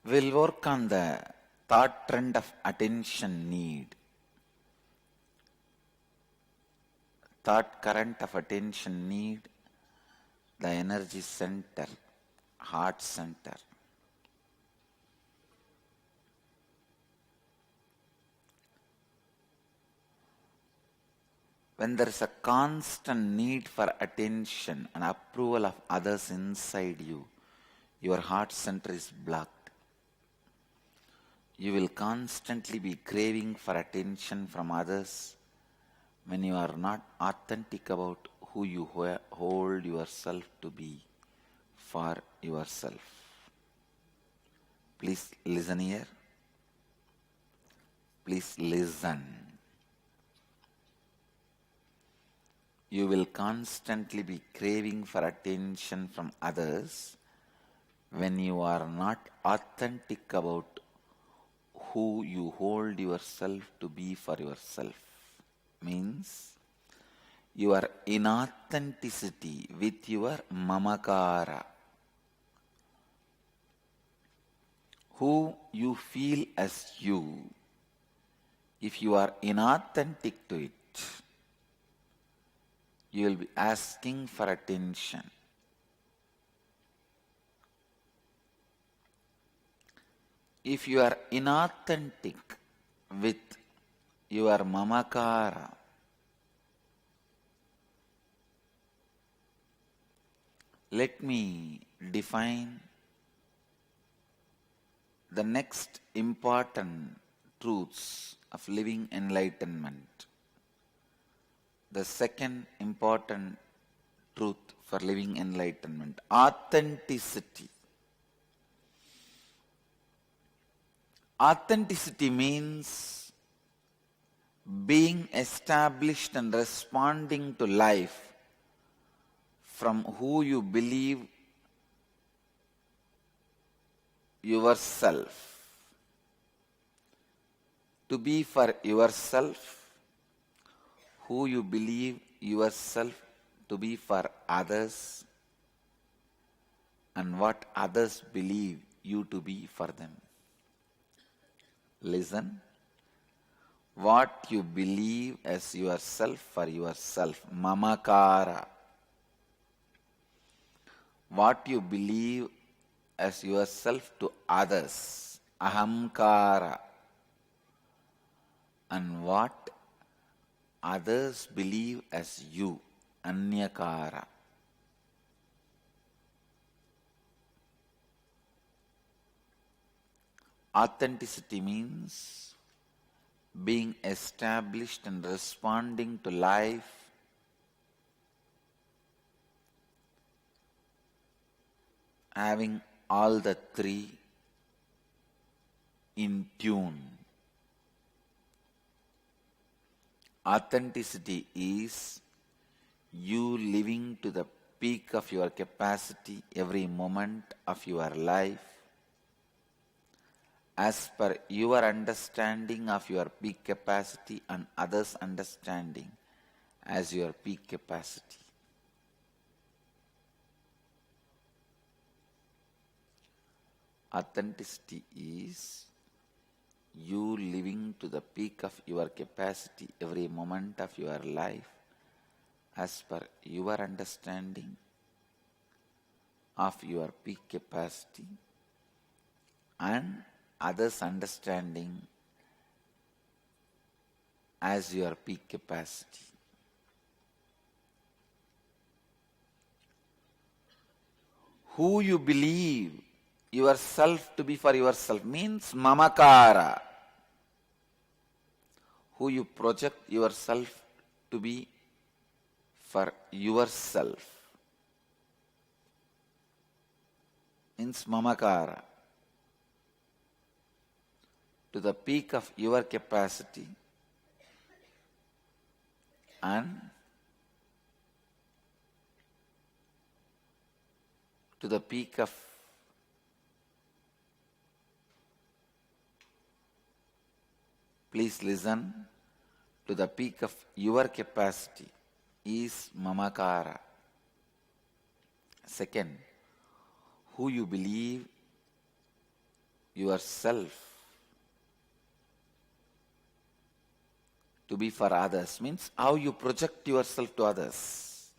We'll work on the thought trend of attention need. Thought current of attention need, the energy center, heart center. When there is a constant need for attention and approval of others inside you, your heart center is blocked. You will constantly be craving for attention from others when you are not authentic about who you hold yourself to be for yourself. Please listen here. Please listen. You will constantly be craving for attention from others when you are not authentic about who you hold yourself to be for yourself. Means your inauthenticity with your mamakara, who you feel as you. If you are inauthentic to it, you will be asking for attention. If you are inauthentic with your mamakara, let me define the next important truths of living enlightenment. The second important truth for living enlightenment, authenticity. Authenticity means being established and responding to life from who you believe yourself. To be for yourself, who you believe yourself to be for others, and what others believe you to be for them. Listen. What you believe as yourself for yourself, mamakara. What you believe as yourself to others, ahamkara. And what others believe as you, anyakara. Authenticity means being established and responding to life having all the three in tune. Authenticity is you living to the peak of your capacity every moment of your life as per your understanding of your peak capacity and others' understanding as your peak capacity. Authenticity is you living to the peak of your capacity every moment of your life as per your understanding of your peak capacity and others' understanding as your peak capacity. Who you believe yourself to be for yourself means mamakara. Who you project yourself to be for yourself means mamakara. To the peak of your capacity and to the peak of please listen, to the peak of your capacity is mamakara. Second, who you believe yourself to be for others means how you project yourself to others.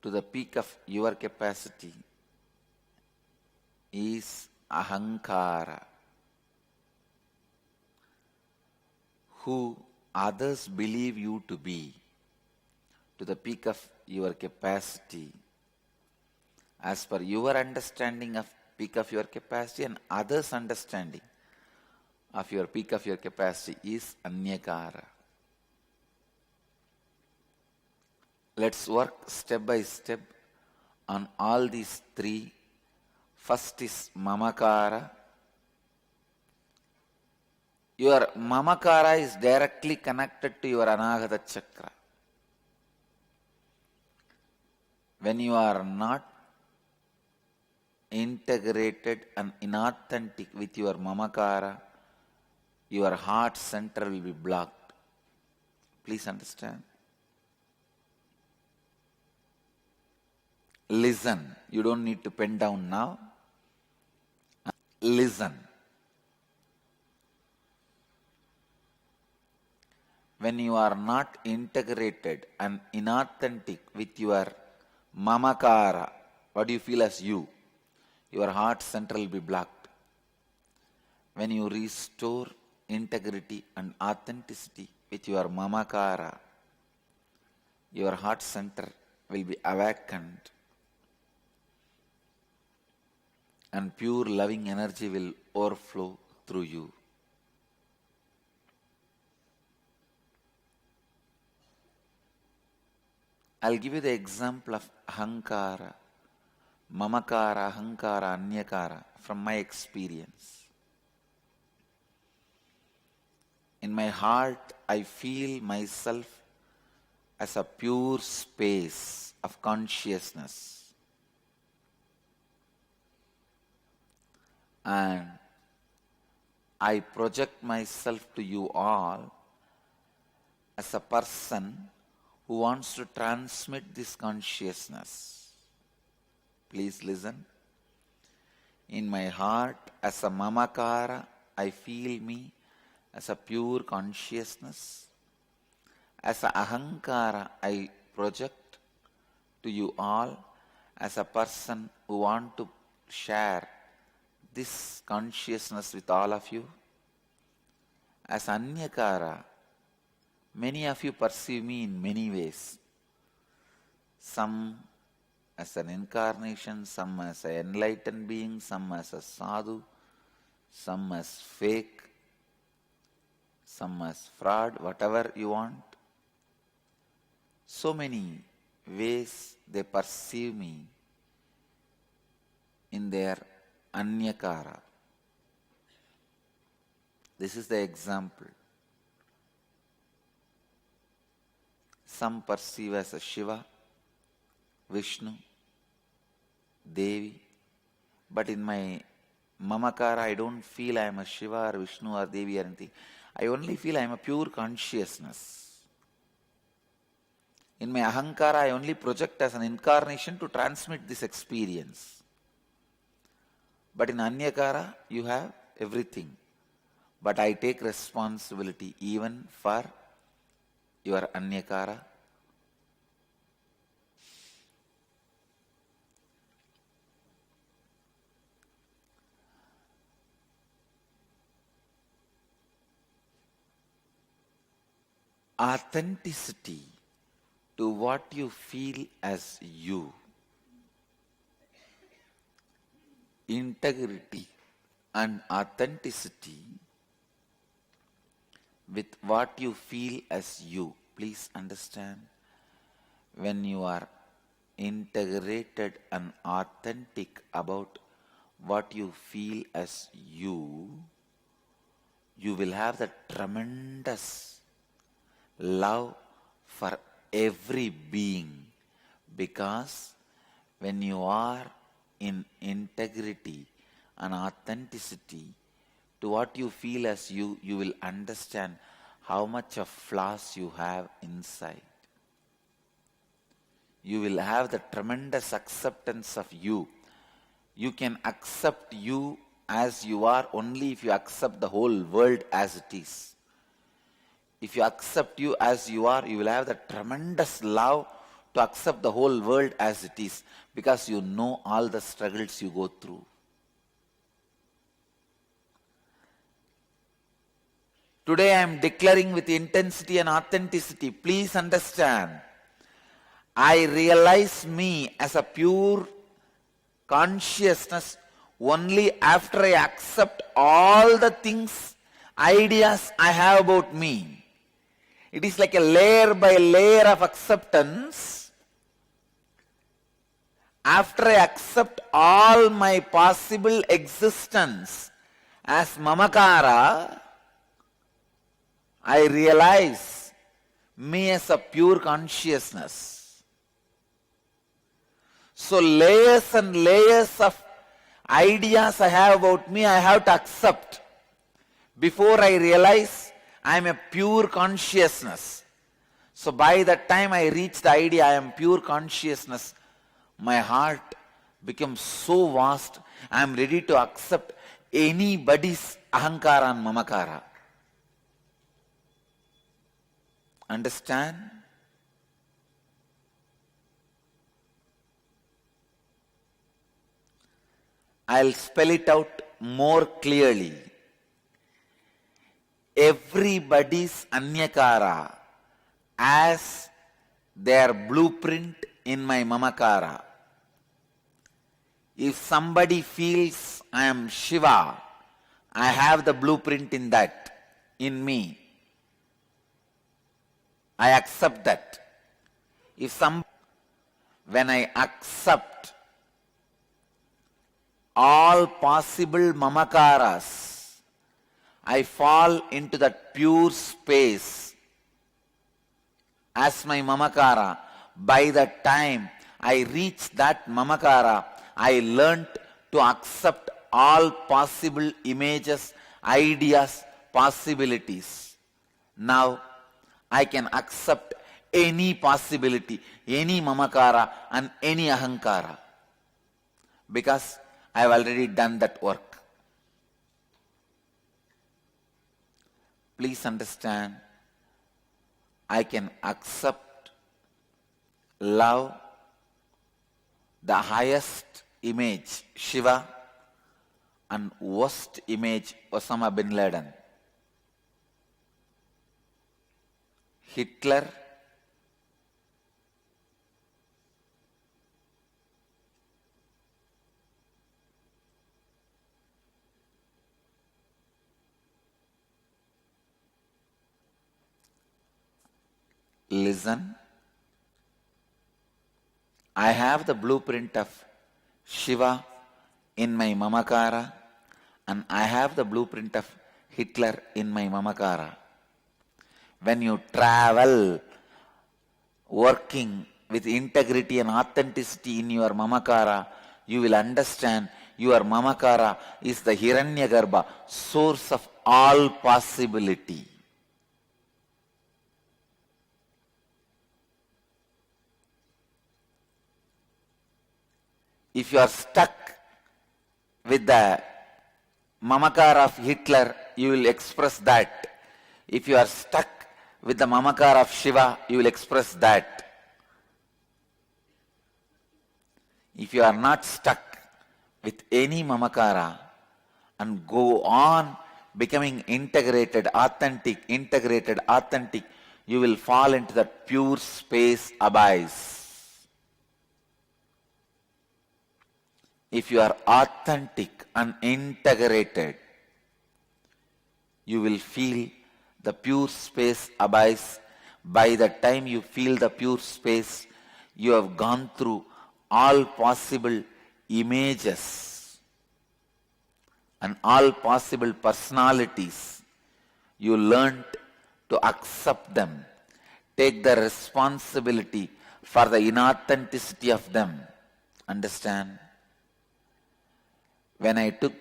To the peak of your capacity is ahankara, who others believe you to be. To the peak of your capacity, as per your understanding of peak of your capacity and others' understanding of your peak of your capacity is anyakara. Let's work step by step on all these three. First is mamakara. Your mamakara is directly connected to your anahata chakra. When you are not integrated and inauthentic with your mamakara, your heart center will be blocked. Please understand. Listen. You don't need to pen down now. Listen. When you are not integrated and inauthentic with your mamakara, what do you feel as you? Your heart center will be blocked. When you restore integrity and authenticity with your mamakara, your heart center will be awakened and pure loving energy will overflow through you. I'll give you the example of ahankara, mamakara, ahankara, anyakara from my experience. In my heart, I feel myself as a pure space of consciousness. And I project myself to you all as a person who wants to transmit this consciousness. Please listen. In my heart, as a mamakara, I feel me as a pure consciousness. As a ahankara, I project to you all as a person who want to share this consciousness with all of you. As anyakara, many of you perceive me in many ways. Some as an incarnation, some as an enlightened being, some as a sadhu, some as fake, some as fraud, whatever you want. So many ways they perceive me in their anyakara. This is the example. Some perceive as a Shiva, Vishnu, Devi, but in my mamakara I don't feel I am a Shiva or Vishnu or Devi or anything. I only feel I am a pure consciousness. In my ahankara I only project as an incarnation to transmit this experience. But in anyakara you have everything. But I take responsibility even for your anyakara. Authenticity to what you feel as you. Integrity and authenticity with what you feel as you. Please understand, when you are integrated and authentic about what you feel as you, you will have the tremendous love for every being, because when you are in integrity and authenticity to what you feel as you, you will understand how much of flaws you have inside. you will have the tremendous acceptance of you. You can accept you as you are only if you accept the whole world as it is. If you accept you as you are, you will have the tremendous love to accept the whole world as it is, because you know all the struggles you go through. Today I am declaring with intensity and authenticity, please understand, I realize me as a pure consciousness only after I accept all the things, ideas I have about me. It is like a layer by layer of acceptance. After I accept all my possible existence as mamakara, I realize me as a pure consciousness. So layers and layers of ideas I have about me, I have to accept before I realize I am a pure consciousness. So by the time I reach the idea I am pure consciousness, my heart becomes so vast, I am ready to accept anybody's ahankara and mamakara. Understand? I'll spell it out more clearly. Everybody's anyakara as their blueprint in my mamakara. If somebody feels I am Shiva, I have the blueprint in that, in me. I accept that. When I accept all possible mamakaras, I fall into that pure space as my mamakara. By the time I reach that mamakara, I learnt to accept all possible images, ideas, possibilities. Now I can accept any possibility, any mamakara and any ahankara, because I have already done that work. Please understand, I can accept, love the highest image, Shiva, and worst image, Osama bin Laden, Hitler, listen, I have the blueprint of Shiva in my mamakara, and I have the blueprint of Hitler in my mamakara. When you travel working with integrity and authenticity in your mamakara, you will understand your mamakara is the Hiranyagarbha, source of all possibility. If you are stuck with the mamakara of Hitler, you will express that. If you are stuck with the mamakara of Shiva, you will express that. If you are not stuck with any mamakara and go on becoming integrated, authentic, you will fall into that pure space abyss. If you are authentic and integrated, you will feel the pure space abyss. By the time you feel the pure space, you have gone through all possible images and all possible personalities. You learnt to accept them, take the responsibility for the inauthenticity of them. Understand? When I took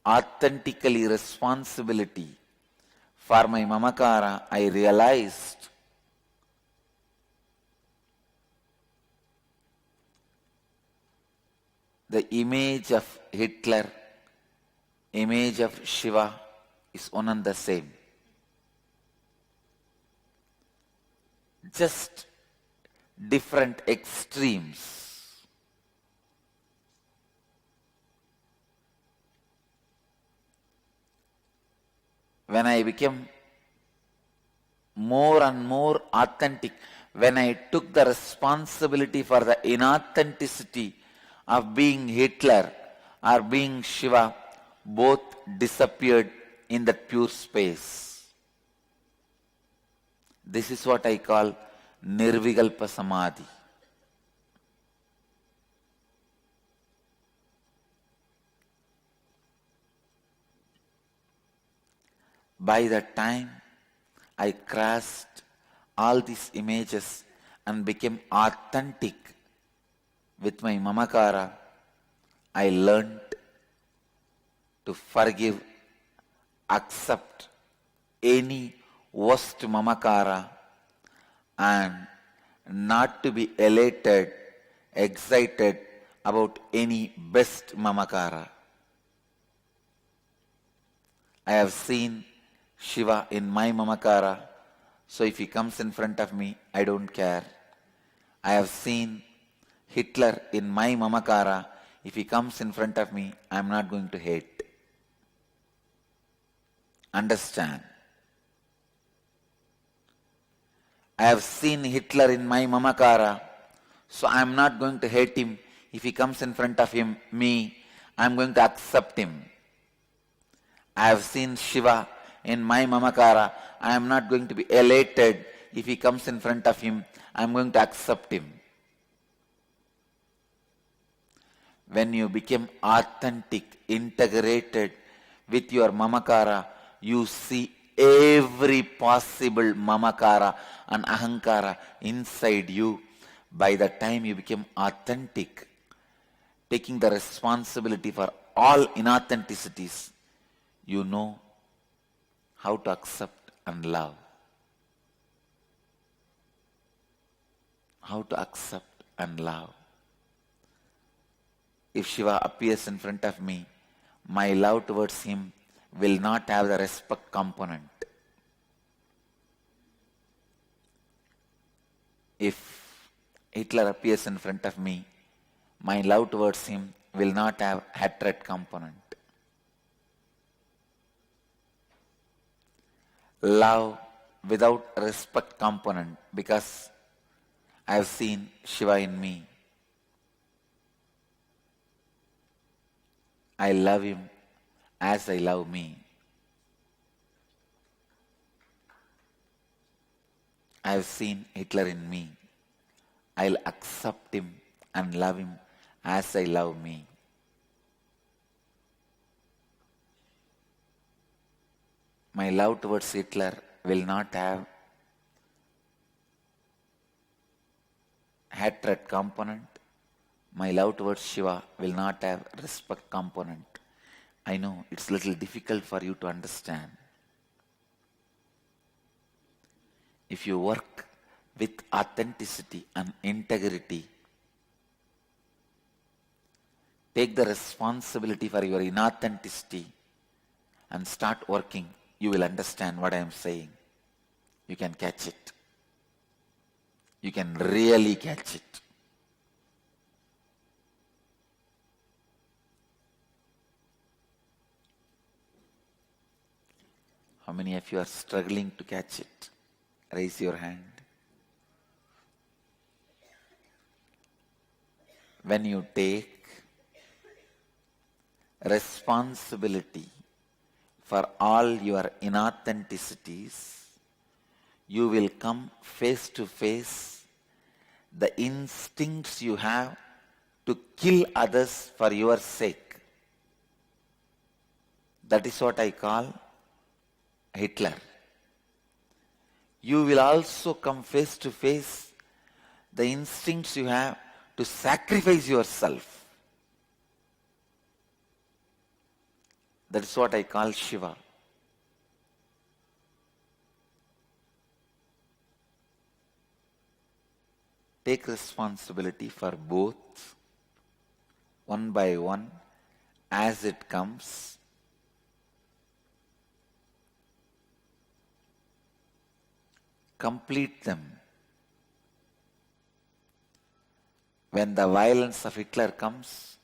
authentically responsibility for my mamakara, I realized the image of Hitler, image of Shiva is one and the same. Just different extremes. When I became more and more authentic, when I took the responsibility for the inauthenticity of being Hitler or being Shiva, both disappeared in that pure space. This is what I call Nirvikalpa Samadhi. By that time, I crossed all these images and became authentic with my mamakara. I learned to forgive, accept any worst mamakara and not to be elated, excited about any best mamakara. I have seen Shiva in my mamakara, so if he comes in front of me, I don't care. I have seen Hitler in my mamakara. If he comes in front of me, I am not going to hate. Understand? I have seen Hitler in my mamakara, so I am not going to hate him. If he comes in front of me, I am going to accept him. I have seen Shiva in my mamakara. I am not going to be elated. If he comes in front of him, I am going to accept him. When you become authentic, integrated with your mamakara, you see every possible mamakara and ahankara inside you. By the time you become authentic, taking the responsibility for all inauthenticities, you know how to accept and love. How to accept and love. If Shiva appears in front of me, my love towards him will not have the respect component. If Hitler appears in front of me, my love towards him will not have hatred component. Love without respect component, because I have seen Shiva in me. I love him as I love me. I have seen Hitler in me. I'll accept him and love him as I love me. My love towards Hitler will not have hatred component. My love towards Shiva will not have respect component. I know it's a little difficult for you to understand. If you work with authenticity and integrity, take the responsibility for your inauthenticity and start working, you will understand what I am saying. You can catch it. You can really catch it. How many of you are struggling to catch it? Raise your hand. When you take responsibility for all your inauthenticities, you will come face to face the instincts you have to kill others for your sake. That is what I call Hitler. You will also come face to face the instincts you have to sacrifice yourself. That is what I call Shiva. Take responsibility for both one by one as it comes. Complete them. When the violence of Hitler comes,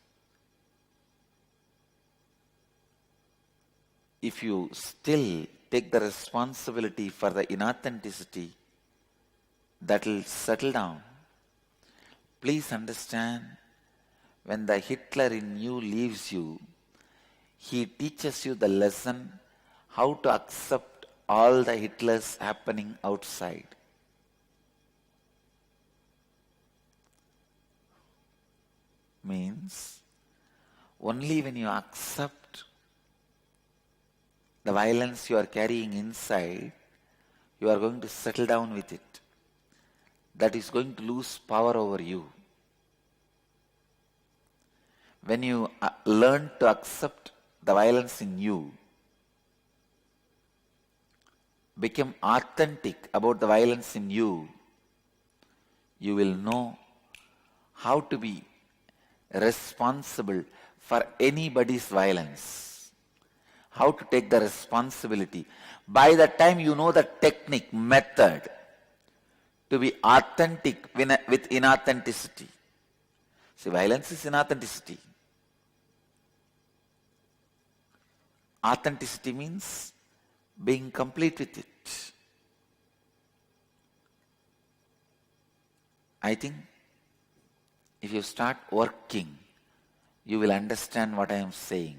if you still take the responsibility for the inauthenticity, that will settle down. Please understand, when the Hitler in you leaves you, he teaches you the lesson how to accept all the Hitlers happening outside. Means, only when you accept the violence you are carrying inside, you are going to settle down with it. That is going to lose power over you. When you learn to accept the violence in you, become authentic about the violence in you, you will know how to be responsible for anybody's violence, how to take the responsibility. By the time you know the technique, method, to be authentic with inauthenticity. See, violence is inauthenticity. Authenticity means being complete with it. I think if you start working, you will understand what I am saying.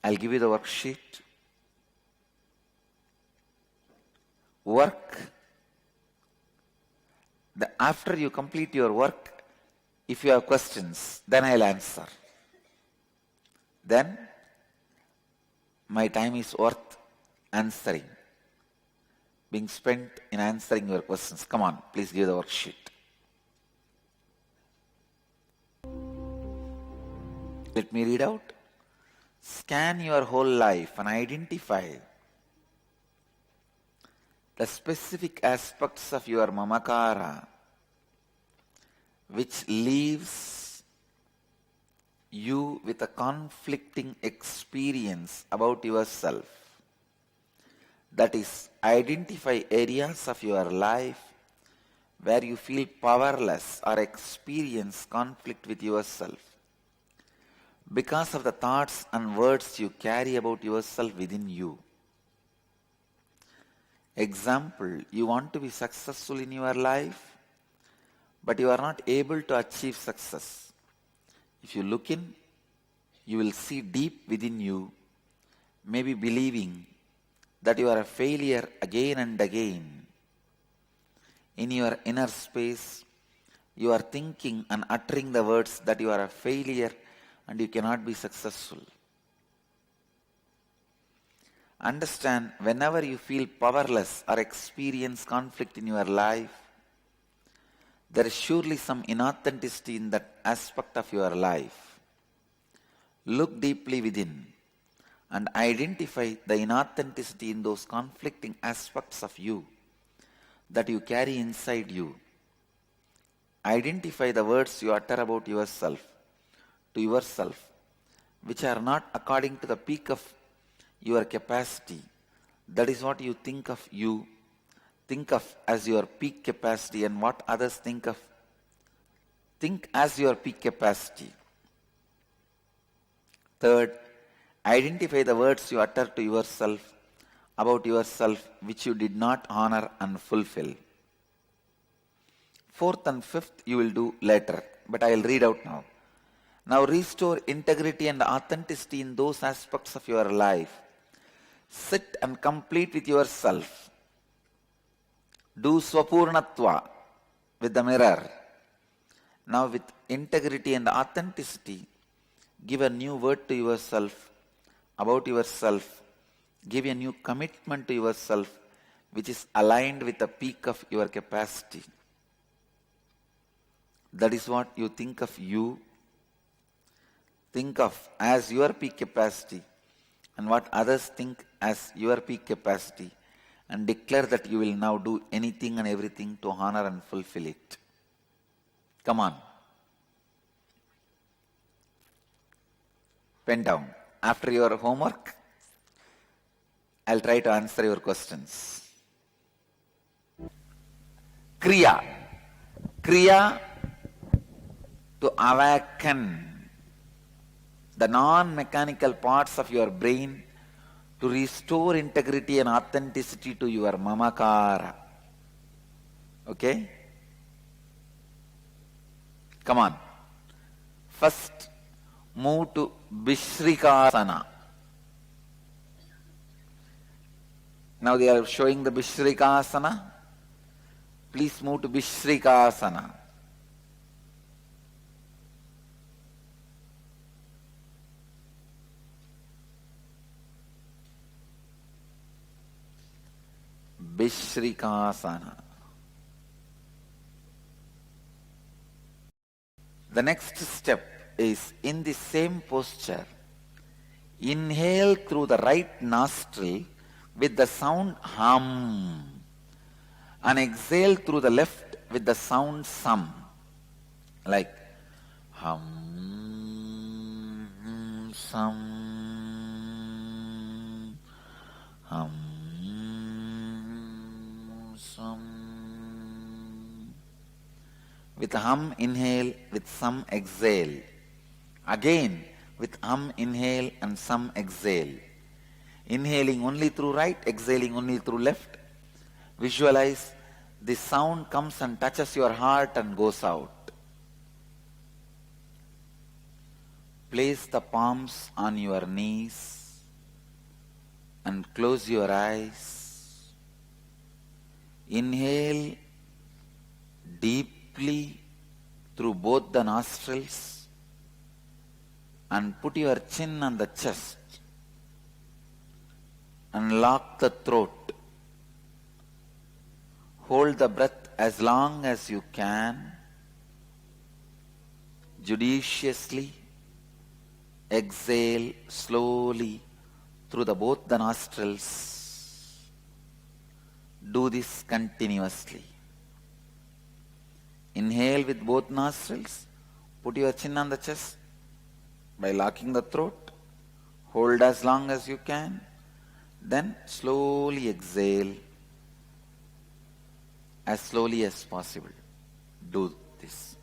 I'll give you the worksheet. Work. After you complete your work, if you have questions, then I'll answer. Then my time is worth answering, being spent in answering your questions. Come on, please give the worksheet. Let me read out. Scan your whole life and identify the specific aspects of your mamakara which leaves you with a conflicting experience about yourself. That is, identify areas of your life where you feel powerless or experience conflict with yourself because of the thoughts and words you carry about yourself within you. Example, you want to be successful in your life, but you are not able to achieve success. If you look in, you will see deep within you, maybe believing that you are a failure again and again. In your inner space, you are thinking and uttering the words that you are a failure and you cannot be successful. Understand, whenever you feel powerless or experience conflict in your life, there is surely some inauthenticity in that aspect of your life. Look deeply within and identify the inauthenticity in those conflicting aspects of you that you carry inside you. Identify the words you utter about yourself, to yourself, which are not according to the peak of your capacity. That is what you think of you. Think of as your peak capacity, and what others think of. Think as your peak capacity. Third, identify the words you utter to yourself about yourself which you did not honor and fulfill. Fourth and fifth you will do later, but I will read out now. Now restore integrity and authenticity in those aspects of your life. Sit and complete with yourself. Do swapurnatva with the mirror. Now with integrity and authenticity, give a new word to yourself, about yourself. Give a new commitment to yourself which is aligned with the peak of your capacity. That is what you think of you. Think of as your peak capacity and what others think as your peak capacity, and declare that you will now do anything and everything to honor and fulfill it. Come on. Pen down. After your homework, I'll try to answer your questions. Kriya. Kriya to awaken the non-mechanical parts of your brain to restore integrity and authenticity to your mamakara. Okay? Come on. First, move to Vishrikasana. Now they are showing the Vishrikasana. Please move to Vishrikasana. Vishrikasana. The next step is in the same posture. Inhale through the right nostril with the sound hum and exhale through the left with the sound sum, like hum, sum, hum, sum. With hum inhale, with sum exhale. Again with hum inhale and sum exhale. Inhaling only through right, exhaling only through left. Visualize the sound comes and touches your heart and goes out. Place the palms on your knees and close your eyes. Inhale deeply through both the nostrils and put your chin on the chest and lock the throat. Hold the breath as long as you can. Judiciously exhale slowly through both the nostrils. Do this continuously. Inhale with both nostrils. Put your chin on the chest by locking the throat. Hold as long as you can. Then slowly exhale as slowly as possible. Do this.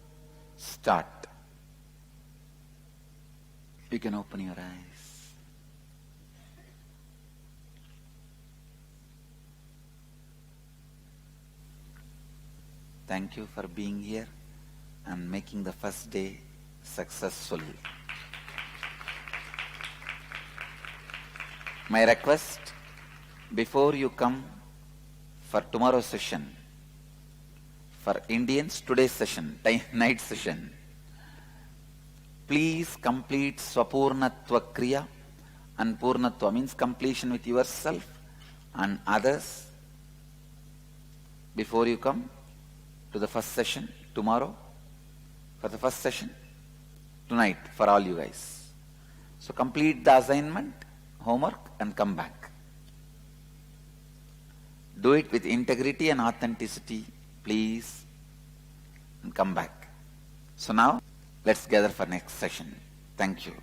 Start. You can open your eyes. Thank you for being here and making the first day successful. My request, before you come for tomorrow's session, for Indians, today's session, night session, please complete Swapurnatva Kriya. And Purnatva means completion with yourself and others before you come to the first session tomorrow, for the first session tonight for all you guys. So complete the assignment, homework and come back. Do it with integrity and authenticity, please, and come back. So now let's gather for next session. Thank you.